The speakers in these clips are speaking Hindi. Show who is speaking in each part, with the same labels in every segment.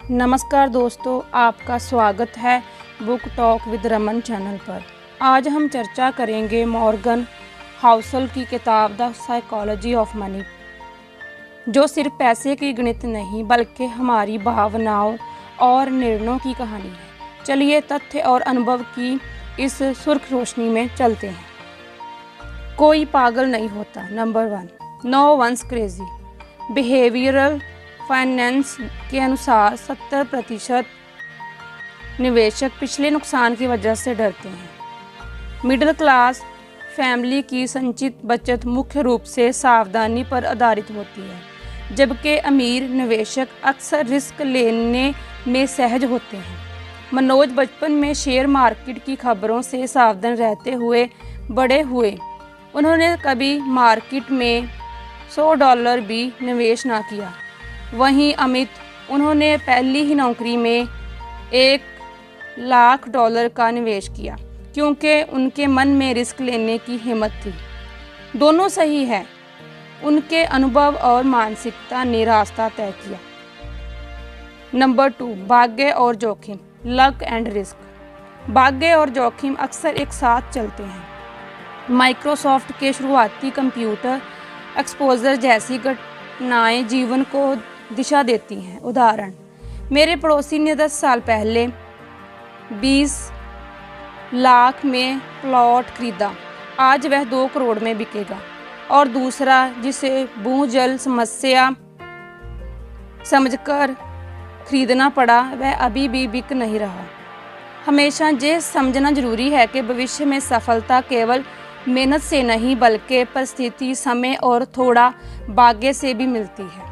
Speaker 1: नमस्कार दोस्तों, आपका स्वागत है book talk with Raman channel पर। आज हम चर्चा करेंगे मॉर्गन हाउसल की किताब द साइकोलॉजी ऑफ मनी, जो सिर्फ पैसे की गणित नहीं बल्कि हमारी भावनाओं और निर्णयों की कहानी है। चलिए तथ्य और अनुभव की इस सुर्ख रोशनी में चलते हैं। कोई पागल नहीं होता। Number 1, no ones crazy. Behavioural finance के अनुसार 70% निवेशक पिछले नुकसान की वजह से डरते हैं। मिडिल क्लास फैमिली की संचित बचत मुख्य रूप से सावधानी पर आधारित होती है, जबकि अमीर निवेशक अक्सर रिस्क लेने में सहज होते हैं। मनोज बचपन में शेयर मार्केट की खबरों से सावधान रहते हुए बड़े हुए। उन्होंने कभी मार्केट में $100 भी निवेश ना किया। वहीं अमित, उन्होंने पहली ही नौकरी में $1,00,000 का निवेश किया क्योंकि उनके मन में रिस्क लेने की हिम्मत थी। दोनों सही है। उनके अनुभव और मानसिकता ने रास्ता तय किया। नंबर 2, भाग्य और जोखिम। Luck and risk. भाग्य और जोखिम अक्सर एक साथ चलते हैं। माइक्रोसॉफ्ट के शुरुआती कंप्यूटर एक्सपोजर जैसी घटनाएं जीवन को दिशा देती हैं। उदाहरण, मेरे पड़ोसी ने 10 साल पहले 20 लाख में प्लॉट खरीदा, आज वह 2 करोड़ में बिकेगा। और दूसरा, जिसे भूजल समस्या समझकर खरीदना पड़ा, वह अभी भी बिक नहीं रहा। हमेशा ये समझना जरूरी है कि भविष्य में सफलता केवल मेहनत से नहीं बल्कि परिस्थिति, समय और थोड़ा भाग्य से भी मिलती है।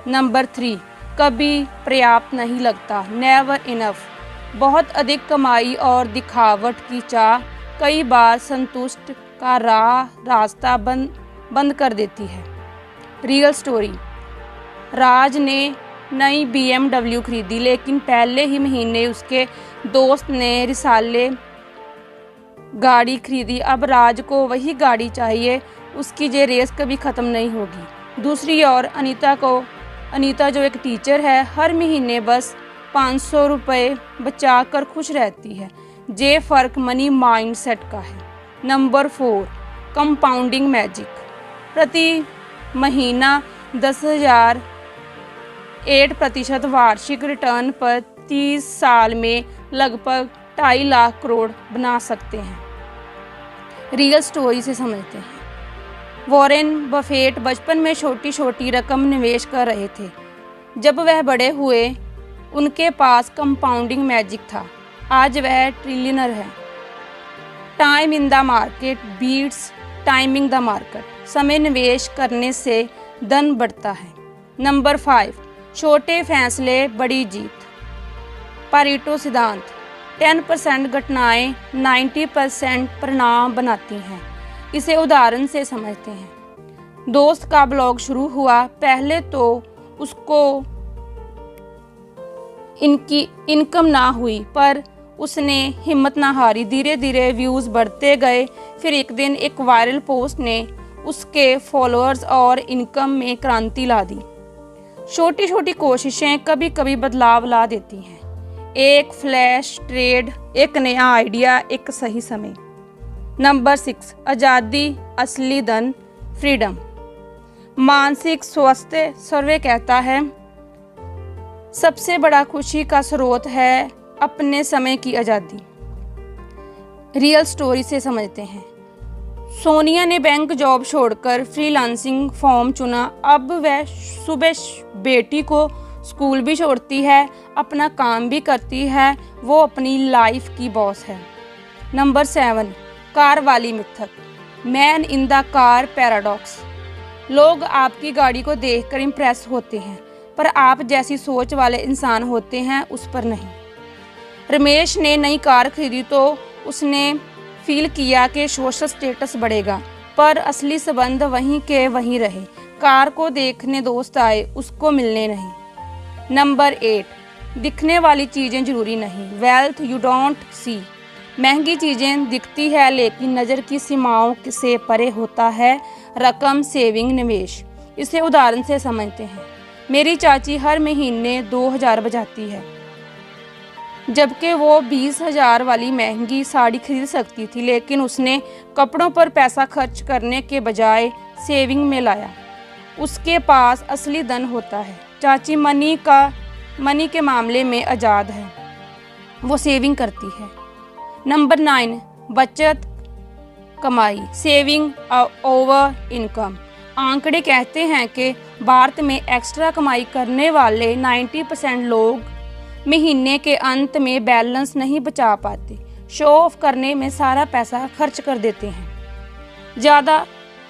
Speaker 1: नंबर 3, कभी पर्याप्त नहीं लगता। Never enough. बहुत अधिक कमाई और दिखावट की चाह कई बार संतुष्ट का रास्ता बंद कर देती है। Real story. राज ने नई BMW खरीदी, लेकिन पहले ही महीने उसके दोस्त ने रिसाले गाड़ी खरीदी। अब राज को वही गाड़ी चाहिए। उसकी ये रेस कभी ख़त्म नहीं होगी। दूसरी ओर अनीता जो एक टीचर है, हर महीने बस ₹500 बचा कर खुश रहती है। ये फ़र्क मनी माइंडसेट का है। Number 4, compounding magic. प्रति महीना 10,000 8% वार्षिक रिटर्न पर 30 साल में लगभग 2.5 लाख करोड़ बना सकते हैं। रियल स्टोरी से समझते हैं। वॉरेन बफेट बचपन में छोटी छोटी रकम निवेश कर रहे थे। जब वह बड़े हुए, उनके पास कंपाउंडिंग मैजिक था। आज वह ट्रिलियनर है। Time in the market beats timing the market. समय निवेश करने से धन बढ़ता है। नंबर 5, छोटे फैसले बड़ी जीत। पारेटो सिद्धांत। 10% घटनाएं 90% परिणाम बनाती हैं। इसे उदाहरण से समझते हैं। दोस्त का ब्लॉग शुरू हुआ। पहले तो उसको इनकी इनकम ना हुई, पर उसने हिम्मत ना हारी। धीरे धीरे व्यूज़ बढ़ते गए। फिर एक दिन एक वायरल पोस्ट ने उसके फॉलोअर्स और इनकम में क्रांति ला दी। छोटी छोटी कोशिशें कभी कभी बदलाव ला देती हैं। एक फ्लैश ट्रेड, एक नया आइडिया, एक सही समय। नंबर 6, आज़ादी असली धन। फ्रीडम। मानसिक स्वास्थ्य सर्वे कहता है सबसे बड़ा खुशी का स्रोत है अपने समय की आज़ादी। रियल स्टोरी से समझते हैं। सोनिया ने बैंक जॉब छोड़कर फ्रीलांसिंग फॉर्म चुना। अब वह सुबह बेटी को स्कूल भी छोड़ती है, अपना काम भी करती है। वो अपनी लाइफ की बॉस है। नंबर 7, कार वाली मिथक। Man in the car paradox. लोग आपकी गाड़ी को देखकर इम्प्रेस होते हैं, पर आप जैसी सोच वाले इंसान होते हैं उस पर नहीं। रमेश ने नई कार खरीदी तो उसने फील किया कि सोशल स्टेटस बढ़ेगा, पर असली संबंध वहीं के वहीं रहे। कार को देखने दोस्त आए, उसको मिलने नहीं। नंबर 8, दिखने वाली चीज़ें जरूरी नहीं। Wealth you don't see. महंगी चीज़ें दिखती है लेकिन नज़र की सीमाओं से परे होता है। रकम, सेविंग, निवेश। इसे उदाहरण से समझते हैं। मेरी चाची हर महीने 2000 बचाती है, जबकि वो 20,000 वाली महंगी साड़ी खरीद सकती थी, लेकिन उसने कपड़ों पर पैसा खर्च करने के बजाय सेविंग में लाया। उसके पास असली धन होता है। चाची मनी के मामले में आज़ाद है, वो सेविंग करती है। नंबर 9, बचत कमाई, सेविंग ओवर इनकम। आंकड़े कहते हैं कि भारत में एक्स्ट्रा कमाई करने वाले 90% लोग महीने के अंत में बैलेंस नहीं बचा पाते, शो ऑफ करने में सारा पैसा खर्च कर देते हैं।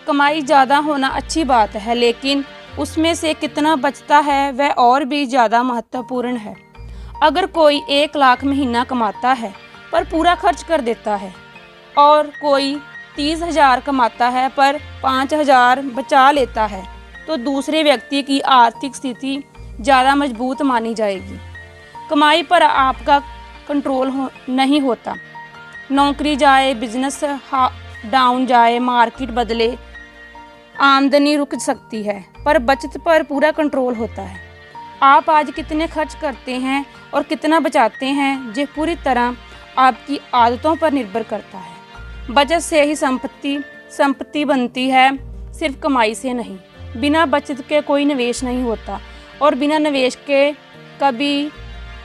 Speaker 1: कमाई ज़्यादा होना अच्छी बात है, लेकिन उसमें से कितना बचता है वह और भी ज़्यादा महत्वपूर्ण है। अगर कोई 1 लाख महीना कमाता है पर पूरा खर्च कर देता है, और कोई 30,000 कमाता है पर 5,000 बचा लेता है, तो दूसरे व्यक्ति की आर्थिक स्थिति ज़्यादा मजबूत मानी जाएगी। कमाई पर आपका कंट्रोल नहीं होता। नौकरी जाए, बिजनेस डाउन जाए, मार्केट बदले, आमदनी रुक सकती है, पर बचत पर पूरा कंट्रोल होता है। आप आज कितने खर्च करते हैं और कितना बचाते हैं, ये पूरी तरह आपकी आदतों पर निर्भर करता है। बचत से ही संपत्ति बनती है, सिर्फ कमाई से नहीं। बिना बचत के कोई निवेश नहीं होता, और बिना निवेश के कभी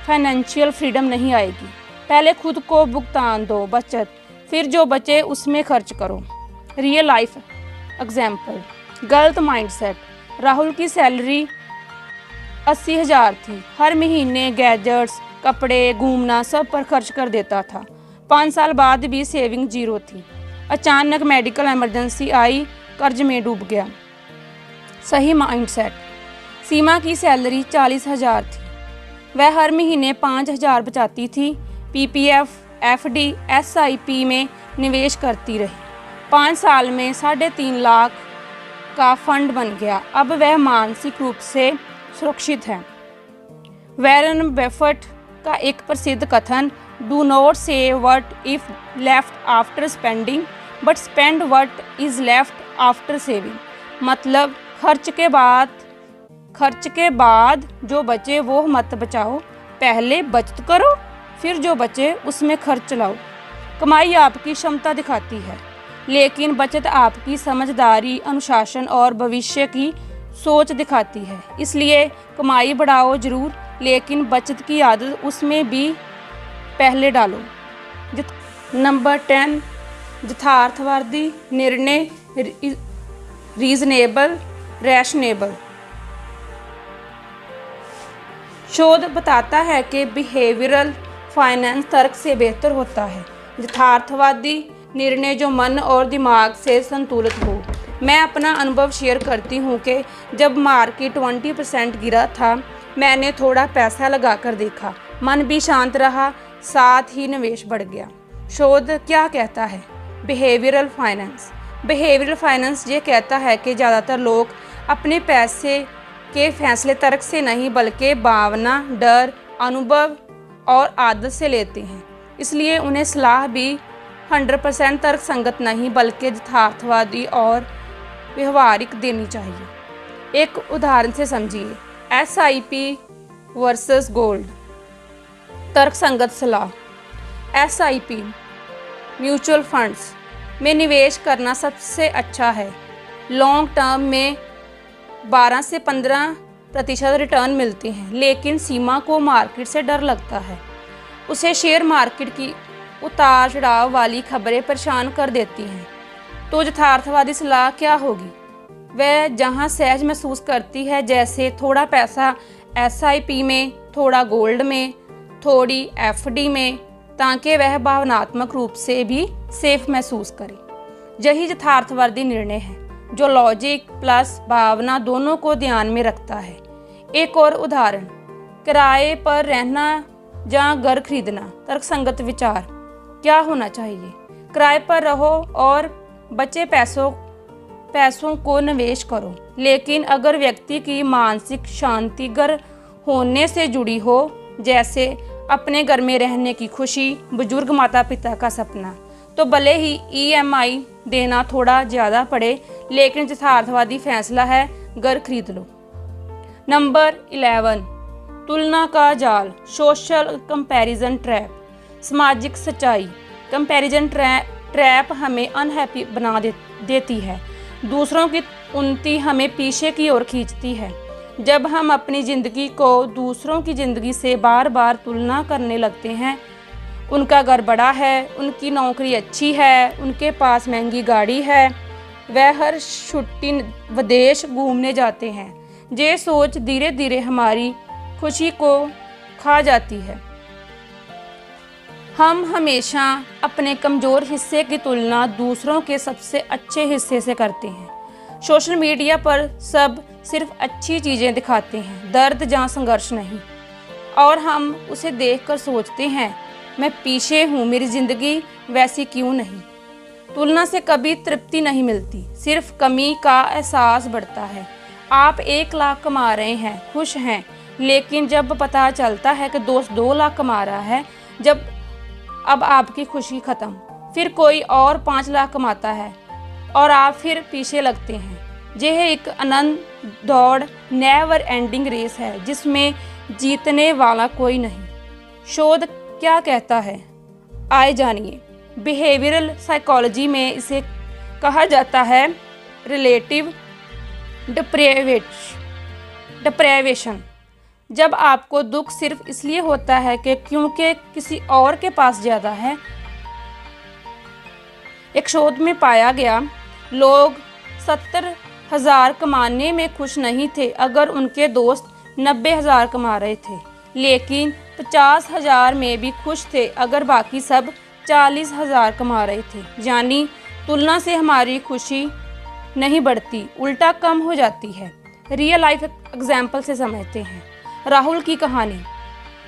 Speaker 1: फाइनेंशियल फ्रीडम नहीं आएगी। पहले खुद को भुगतान दो बचत, फिर जो बचे उसमें खर्च करो। रियल लाइफ एग्जाम्पल, गलत माइंडसेट। राहुल की सैलरी 80,000 थी। हर महीने गैजेट्स, कपड़े, घूमना सब पर खर्च कर देता था। 5 साल बाद भी सेविंग 0 थी। अचानक मेडिकल इमरजेंसी आई, कर्ज में डूब गया। सही माइंडसेट। सीमा की सैलरी 40,000 थी। वह हर महीने 5,000 बचाती थी। PPF, FD, SIP में निवेश करती रही। 5 साल में 3.5 लाख का फंड बन गया। अब वह मानसिक रूप से सुरक्षित है। वॉरेन बफेट का एक प्रसिद्ध कथन, do not save what if left after spending, but spend what is left after saving. मतलब खर्च के बाद जो बचे वो मत बचाओ, पहले बचत करो, फिर जो बचे उसमें खर्च लाओ। कमाई आपकी क्षमता दिखाती है, लेकिन बचत आपकी समझदारी, अनुशासन और भविष्य की सोच दिखाती है। इसलिए कमाई बढ़ाओ जरूर, लेकिन बचत की आदत उसमें भी पहले डालो। नंबर 10, यथार्थवादी निर्णय, रीजनेबल, रैशनेबल। शोध बताता है कि बिहेवियरल फाइनेंस तर्क से बेहतर होता है। यथार्थवादी निर्णय जो मन और दिमाग से संतुलित हो। मैं अपना अनुभव शेयर करती हूँ कि जब मार्केट 20% गिरा था, मैंने थोड़ा पैसा लगाकर देखा, मन भी शांत रहा, साथ ही निवेश बढ़ गया। शोध क्या कहता है? बिहेवियरल फाइनेंस ये कहता है कि ज़्यादातर लोग अपने पैसे के फैसले तर्क से नहीं, बल्कि भावना, डर, अनुभव और आदत से लेते हैं। इसलिए उन्हें सलाह भी 100% तर्क संगत नहीं, बल्कि यथार्थवादी और व्यवहारिक देनी चाहिए। एक उदाहरण से समझिए। SIP versus gold. तर्क संगत सलाह। SIP म्यूचुअल फंड्स में निवेश करना सबसे अच्छा है। लॉन्ग टर्म में 12 से 15% रिटर्न मिलते हैं, लेकिन सीमा को मार्केट से डर लगता है। उसे शेयर मार्केट की उतार चढ़ाव वाली खबरें परेशान कर देती हैं। तो यथार्थवादी सलाह क्या होगी? वह जहां सहज महसूस करती है, जैसे थोड़ा पैसा SIP में, थोड़ा गोल्ड में, थोड़ी FD में, ताकि वह भावनात्मक रूप से भी सेफ महसूस करे। यही यथार्थवादी निर्णय है, जो लॉजिक प्लस भावना दोनों को ध्यान में रखता है। एक और उदाहरण, किराए पर रहना या घर खरीदना। तर्कसंगत विचार क्या होना चाहिए? किराए पर रहो और बचे पैसों को निवेश करो, लेकिन अगर व्यक्ति की मानसिक शांति घर होने से जुड़ी हो, जैसे अपने घर में रहने की खुशी, बुजुर्ग माता पिता का सपना, तो भले ही EMI देना थोड़ा ज़्यादा पड़े, लेकिन यथार्थवादी फैसला है घर खरीद लो। नंबर 11, तुलना का जाल, सोशल कंपैरिजन ट्रैप। सामाजिक सच्चाई, कंपैरिजन ट्रैप हमें अनहैप्पी बना देती है। दूसरों की उन्नति हमें पीछे की ओर खींचती है। जब हम अपनी ज़िंदगी को दूसरों की ज़िंदगी से बार बार तुलना करने लगते हैं, उनका घर बड़ा है, उनकी नौकरी अच्छी है, उनके पास महंगी गाड़ी है, वह हर छुट्टी विदेश घूमने जाते हैं, ये सोच धीरे धीरे हमारी खुशी को खा जाती है। हम हमेशा अपने कमज़ोर हिस्से की तुलना दूसरों के सबसे अच्छे हिस्से से करते हैं। सोशल मीडिया पर सब सिर्फ अच्छी चीज़ें दिखाते हैं, दर्द या संघर्ष नहीं, और हम उसे देखकर सोचते हैं मैं पीछे हूँ, मेरी ज़िंदगी वैसी क्यों नहीं। तुलना से कभी तृप्ति नहीं मिलती, सिर्फ कमी का एहसास बढ़ता है। आप 1 लाख कमा रहे हैं, खुश हैं, लेकिन जब पता चलता है कि दोस्त 2 लाख कमा रहा है, अब आपकी खुशी ख़त्म। फिर कोई और 5 लाख कमाता है और आप फिर पीछे लगते हैं। यह एक अनंत दौड़, नेवर एंडिंग रेस है जिसमें जीतने वाला कोई नहीं। शोध क्या कहता है, आए जानिए। बिहेवियरल साइकोलॉजी में इसे कहा जाता है रिलेटिव डिप्रेवेशन। जब आपको दुख सिर्फ इसलिए होता है कि क्योंकि किसी और के पास ज़्यादा है। एक शोध में पाया गया, लोग 70,000 कमाने में खुश नहीं थे अगर उनके दोस्त 90,000 कमा रहे थे, लेकिन 50,000 में भी खुश थे अगर बाकी सब 40,000 कमा रहे थे। यानी तुलना से हमारी खुशी नहीं बढ़ती, उल्टा कम हो जाती है। रियल लाइफ एग्जाम्पल से समझते हैं। राहुल की कहानी।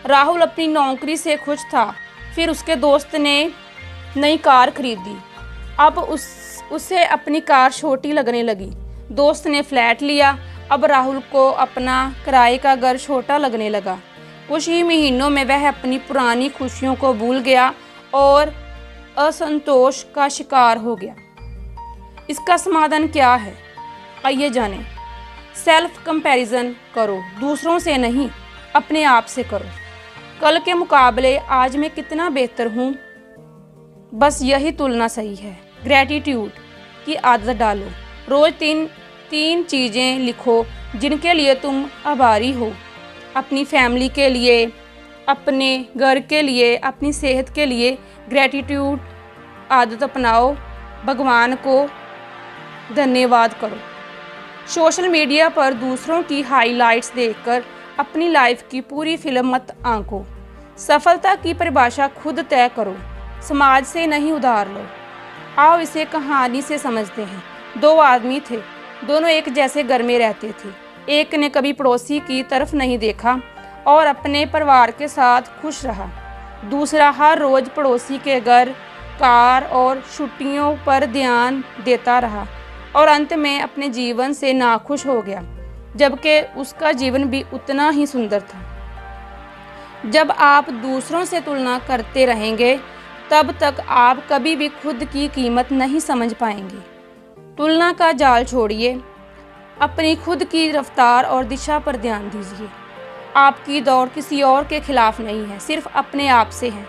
Speaker 1: राहुल अपनी नौकरी से खुश था, फिर उसके दोस्त ने नई कार खरीदी। अब उसे अपनी कार छोटी लगने लगी। दोस्त ने फ्लैट लिया, अब राहुल को अपना किराए का घर छोटा लगने लगा। कुछ ही महीनों में वह अपनी पुरानी खुशियों को भूल गया और असंतोष का शिकार हो गया। इसका समाधान क्या है, आइए जानें। सेल्फ कंपैरिजन करो, दूसरों से नहीं, अपने आप से करो। कल के मुकाबले आज मैं कितना बेहतर हूँ, बस यही तुलना सही है। ग्रैटिट्यूड की आदत डालो। रोज़ तीन चीज़ें लिखो जिनके लिए तुम आभारी हो। अपनी फैमिली के लिए, अपने घर के लिए, अपनी सेहत के लिए ग्रैटिट्यूड आदत अपनाओ। भगवान को धन्यवाद करो। सोशल मीडिया पर दूसरों की हाइलाइट्स देखकर अपनी लाइफ की पूरी फिल्म मत आंको। सफलता की परिभाषा खुद तय करो, समाज से नहीं उधार लो। आओ इसे कहानी से समझते हैं। 2 आदमी थे, दोनों एक जैसे घर में रहते थे। एक ने कभी पड़ोसी की तरफ नहीं देखा और अपने परिवार के साथ खुश रहा। दूसरा हर रोज़ पड़ोसी के घर, कार और छुट्टियों पर ध्यान देता रहा और अंत में अपने जीवन से नाखुश हो गया, जबकि उसका जीवन भी उतना ही सुंदर था। जब आप दूसरों से तुलना करते रहेंगे, तब तक आप कभी भी खुद की कीमत नहीं समझ पाएंगे। तुलना का जाल छोड़िए, अपनी खुद की रफ्तार और दिशा पर ध्यान दीजिए। आपकी दौड़ किसी और के खिलाफ नहीं है, सिर्फ अपने आप से है।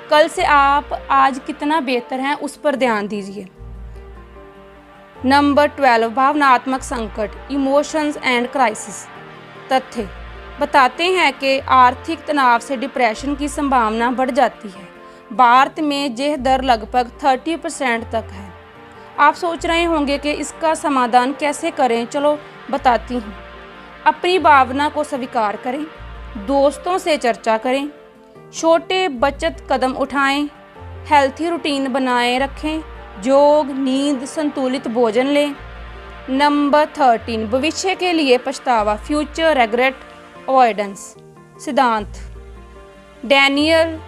Speaker 1: कल से आप आज कितना बेहतर हैं, उस पर ध्यान दीजिए। नंबर 12, भावनात्मक संकट, इमोशंस एंड क्राइसिस। तथ्य बताते हैं कि आर्थिक तनाव से डिप्रेशन की संभावना बढ़ जाती है। भारत में यह दर लगभग 30% तक है। आप सोच रहे होंगे कि इसका समाधान कैसे करें, चलो बताती हूँ। अपनी भावना को स्वीकार करें, दोस्तों से चर्चा करें, छोटे बचत कदम उठाएं, हेल्थी रूटीन बनाए रखें, योग, नींद, संतुलित भोजन लें। नंबर 13, भविष्य के लिए पछतावा, फ्यूचर रेग्रेट अवॉइडेंस। सिद्धांत डैनियल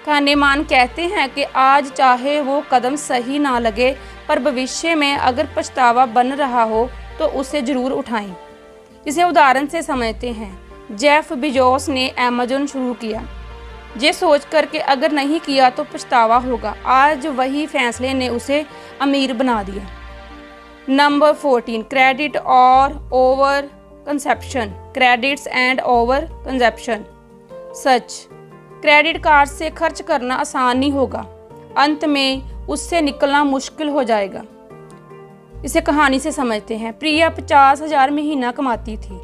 Speaker 1: kahneman कहते हैं कि आज चाहे वो कदम सही ना लगे, पर भविष्य में अगर पछतावा बन रहा हो तो उसे ज़रूर उठाएं। इसे उदाहरण से समझते हैं। जेफ बेजोस ने अमेज़न शुरू किया, ये सोचकर कि अगर नहीं किया तो पछतावा होगा। आज वही फैसले ने उसे अमीर बना दिया। नंबर 14, क्रेडिट और over conception. Credits and over consumption. Such, credit card से खर्च करना आसान नहीं होगा, अंत में उससे निकलना मुश्किल हो जाएगा। इसे कहानी से समझते हैं। प्रिया 50,000 महीना कमाती थी।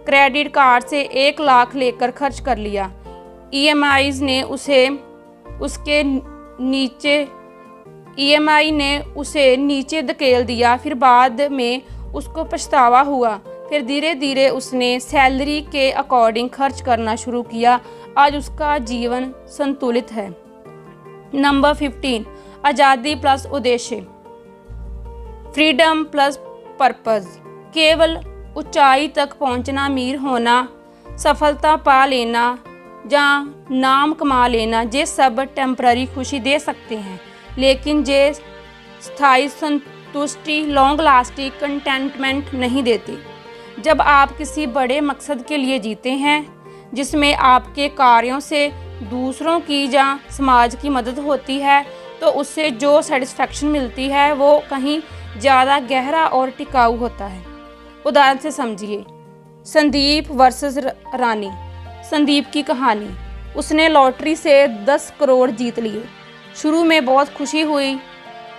Speaker 1: क्रेडिट कार्ड से 1 लाख लेकर खर्च कर लिया। ईएमआई ने उसे नीचे धकेल दिया। फिर बाद में उसको पछतावा हुआ। फिर धीरे धीरे उसने सैलरी के अकॉर्डिंग खर्च करना शुरू किया। आज उसका जीवन संतुलित है। नंबर 15, आज़ादी प्लस उद्देश्य। Freedom plus purpose. केवल ऊंचाई तक पहुंचना, अमीर होना, सफलता पा लेना या नाम कमा लेना, ये सब टेम्पररी खुशी दे सकते हैं, लेकिन ये स्थायी संतुष्टि, लॉन्ग लास्टिंग कंटेंटमेंट नहीं देते। जब आप किसी बड़े मकसद के लिए जीते हैं, जिसमें आपके कार्यों से दूसरों की या समाज की मदद होती है, तो उससे जो सेटिस्फैक्शन मिलती है वो कहीं ज़्यादा गहरा और टिकाऊ होता है। उदाहरण से समझिए। संदीप वर्सेस रानी। संदीप की कहानी। उसने लॉटरी से 10 करोड़ जीत लिए। शुरू में बहुत खुशी हुई।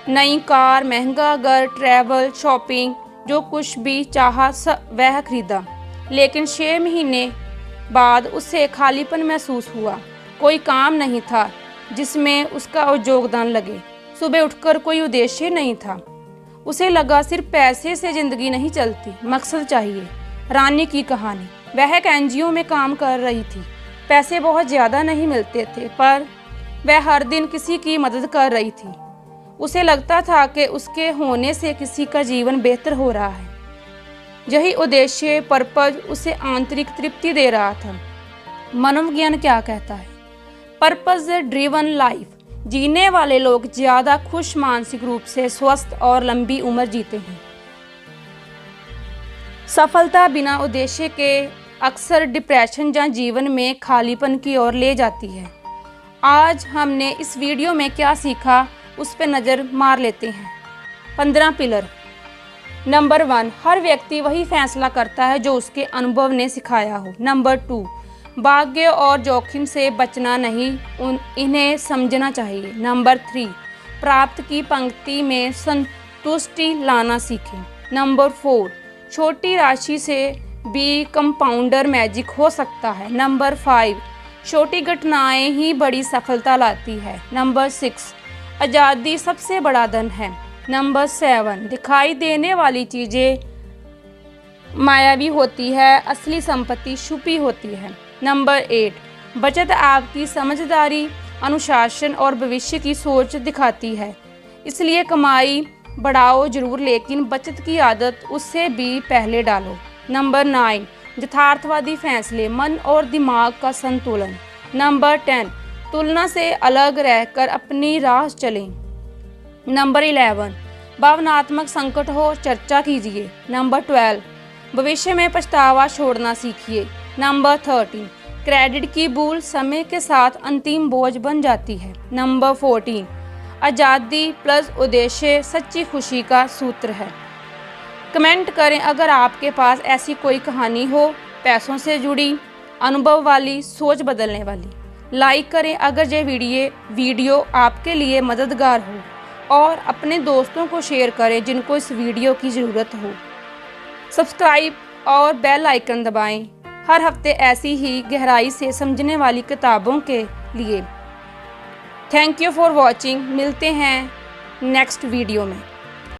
Speaker 1: नई कार, महंगा घर, ट्रैवल, शॉपिंग, जो कुछ भी चाहा वह खरीदा। लेकिन 6 महीने बाद उसे खालीपन महसूस हुआ। कोई काम नहीं था जिसमें उसका योगदान लगे। सुबह उठकर कोई उद्देश्य नहीं था। उसे लगा सिर्फ पैसे से ज़िंदगी नहीं चलती, मकसद चाहिए। रानी की कहानी। वह एक एनजीओ में काम कर रही थी। पैसे बहुत ज़्यादा नहीं मिलते थे, पर वह हर दिन किसी की मदद कर रही थी। उसे लगता था कि उसके होने से किसी का जीवन बेहतर हो रहा है। यही उद्देश्य, पर्पज, उसे आंतरिक तृप्ति दे रहा था। मनोविज्ञान क्या कहता है? पर्पज ड्रिवन लाइफ जीने वाले लोग ज़्यादा खुश, मानसिक रूप से स्वस्थ और लंबी उम्र जीते हैं। सफलता बिना उद्देश्य के अक्सर डिप्रेशन या जीवन में खालीपन की ओर ले जाती है। आज हमने इस वीडियो में क्या सीखा, उस पर नज़र मार लेते हैं। 15 पिलर। नंबर 1, हर व्यक्ति वही फैसला करता है जो उसके अनुभव ने सिखाया हो। नंबर 2, भाग्य और जोखिम से बचना नहीं, इन्हें समझना चाहिए। नंबर 3, प्राप्त की पंक्ति में संतुष्टि लाना सीखें। नंबर 4, छोटी राशि से भी कंपाउंडर मैजिक हो सकता है। नंबर 5, छोटी घटनाएं ही बड़ी सफलता लाती है। नंबर 6, आज़ादी सबसे बड़ा धन है। नंबर 7, दिखाई देने वाली चीज़ें मायावी होती है, असली संपत्ति छुपी होती है। नंबर 8, बचत आपकी समझदारी, अनुशासन और भविष्य की सोच दिखाती है। इसलिए कमाई बढ़ाओ जरूर, लेकिन बचत की आदत उससे भी पहले डालो। नंबर 9, यथार्थवादी फैसले, मन और दिमाग का संतुलन। नंबर 10, तुलना से अलग रहकर अपनी राह चलें। नंबर 11, भावनात्मक संकट हो, चर्चा कीजिए। नंबर 12, भविष्य में पछतावा छोड़ना सीखिए। नंबर 13, क्रेडिट की भूल समय के साथ अंतिम बोझ बन जाती है। नंबर 14, आज़ादी प्लस उद्देश्य सच्ची खुशी का सूत्र है। कमेंट करें अगर आपके पास ऐसी कोई कहानी हो, पैसों से जुड़ी, अनुभव वाली, सोच बदलने वाली। लाइक करें अगर ये वीडियो आपके लिए मददगार हो, और अपने दोस्तों को शेयर करें जिनको इस वीडियो की ज़रूरत हो। सब्सक्राइब और बेल आइकन दबाएं हर हफ्ते ऐसी ही गहराई से समझने वाली किताबों के लिए। Thank you for watching. मिलते हैं नेक्स्ट वीडियो में।